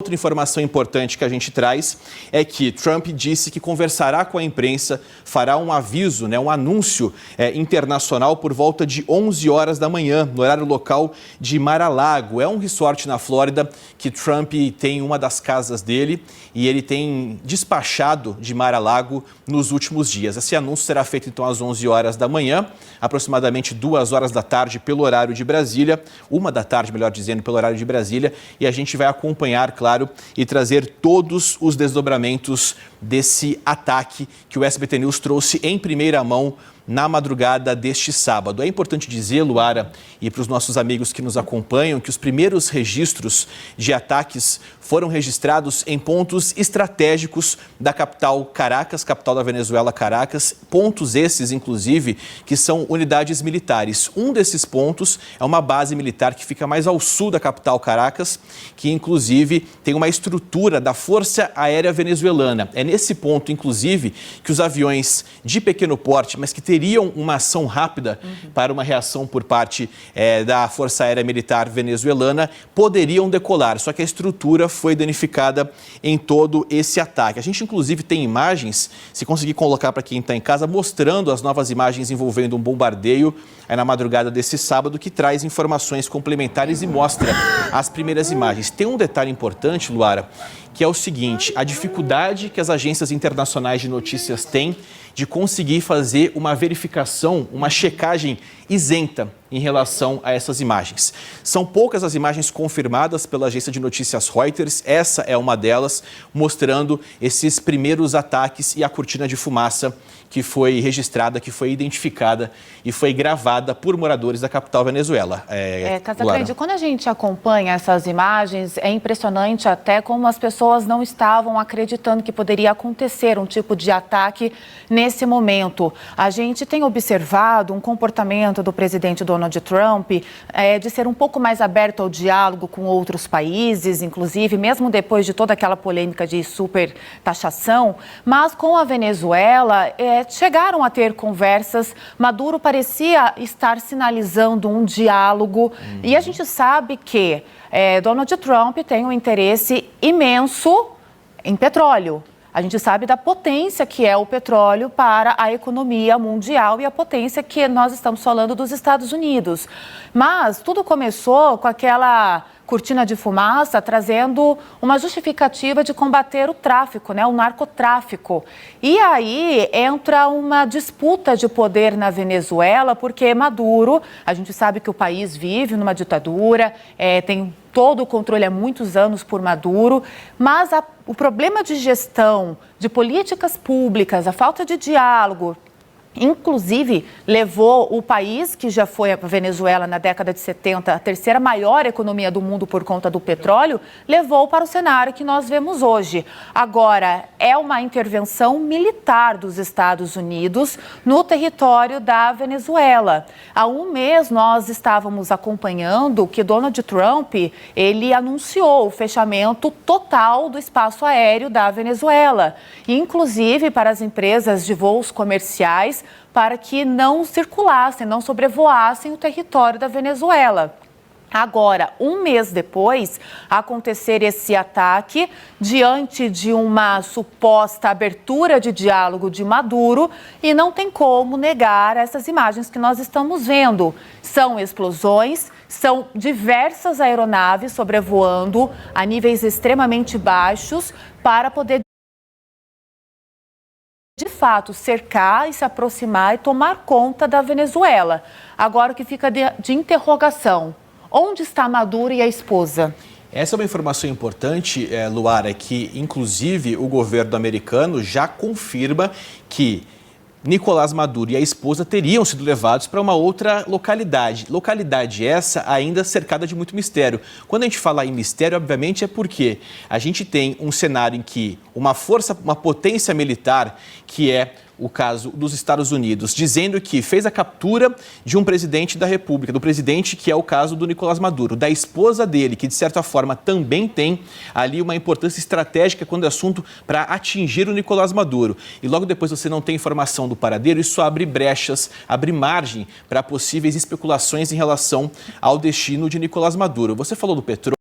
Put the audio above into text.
Outra informação importante que a gente traz é que Trump disse que conversará com a imprensa, fará um aviso, um anúncio internacional por volta de 11 horas da manhã, no horário local de Mar-a-Lago. É um resort na Flórida que Trump tem uma das casas dele e ele tem despachado de Mar-a-Lago nos últimos dias. Esse anúncio será feito então às 11 horas da manhã, aproximadamente 2 horas da tarde pelo horário de Brasília, 1 da tarde, melhor dizendo, pelo horário de Brasília, e a gente vai acompanhar, claro, e trazer todos os desdobramentos desse ataque que o SBT News trouxe em primeira mão na madrugada deste sábado. É importante dizer, Luara, e para os nossos amigos que nos acompanham, que os primeiros registros de ataques foram registrados em pontos estratégicos da capital Caracas, capital da Venezuela, Caracas, pontos esses, inclusive, que são unidades militares. Um desses pontos é uma base militar que fica mais ao sul da capital Caracas, que, inclusive, tem uma estrutura da Força Aérea Venezuelana. É nesse ponto, inclusive, que os aviões de pequeno porte, mas que teriam uma ação rápida para uma reação por parte da Força Aérea Militar venezuelana, poderiam decolar. Só que a estrutura foi danificada em todo esse ataque. A gente, inclusive, tem imagens, se conseguir colocar para quem está em casa, mostrando as novas imagens envolvendo um bombardeio na madrugada desse sábado, que traz informações complementares e mostra as primeiras imagens. Tem um detalhe importante, Luara, que é o seguinte: a dificuldade que as agências internacionais de notícias têm de conseguir fazer uma verificação, uma checagem isenta em relação a essas imagens. São poucas as imagens confirmadas pela agência de notícias Reuters, essa é uma delas, mostrando esses primeiros ataques e a cortina de fumaça que foi registrada, que foi identificada e foi gravada por moradores da capital Venezuela. Casagrande, quando a gente acompanha essas imagens, é impressionante até como as pessoas não estavam acreditando que poderia acontecer um tipo de ataque nesse momento. A gente tem observado um comportamento do presidente Donald Trump de ser um pouco mais aberto ao diálogo com outros países, inclusive, mesmo depois de toda aquela polêmica de supertaxação, mas com a Venezuela chegaram a ter conversas. Maduro parecia estar sinalizando um diálogo e a gente sabe que Donald Trump tem um interesse imenso em petróleo. A gente sabe da potência que é o petróleo para a economia mundial e a potência que nós estamos falando dos Estados Unidos. Mas tudo começou com aquela cortina de fumaça trazendo uma justificativa de combater o tráfico, o narcotráfico. E aí entra uma disputa de poder na Venezuela, porque Maduro, a gente sabe que o país vive numa ditadura, tem todo o controle há muitos anos por Maduro, mas o problema de gestão, de políticas públicas, a falta de diálogo, inclusive levou o país, que já foi a Venezuela na década de 70, a terceira maior economia do mundo por conta do petróleo, levou para o cenário que nós vemos hoje. Agora, é uma intervenção militar dos Estados Unidos no território da Venezuela. Há um mês nós estávamos acompanhando que Donald Trump, ele anunciou o fechamento total do espaço aéreo da Venezuela, inclusive para as empresas de voos comerciais, para que não circulassem, não sobrevoassem o território da Venezuela. Agora, um mês depois, acontecer esse ataque, diante de uma suposta abertura de diálogo de Maduro, e não tem como negar essas imagens que nós estamos vendo. São explosões, são diversas aeronaves sobrevoando a níveis extremamente baixos para poder, de fato, cercar e se aproximar e tomar conta da Venezuela. Agora, o que fica de interrogação: onde está Maduro e a esposa? Essa é uma informação importante, Luara, que, inclusive, o governo americano já confirma que Nicolás Maduro e a esposa teriam sido levados para uma outra localidade. Localidade essa ainda cercada de muito mistério. Quando a gente fala em mistério, obviamente, é porque a gente tem um cenário em que uma potência militar, que é o caso dos Estados Unidos, dizendo que fez a captura de um presidente da República, do presidente que é o caso do Nicolás Maduro, da esposa dele, que de certa forma também tem ali uma importância estratégica quando é assunto para atingir o Nicolás Maduro. E logo depois você não tem informação do paradeiro, isso abre brechas, abre margem para possíveis especulações em relação ao destino de Nicolás Maduro. Você falou do petróleo.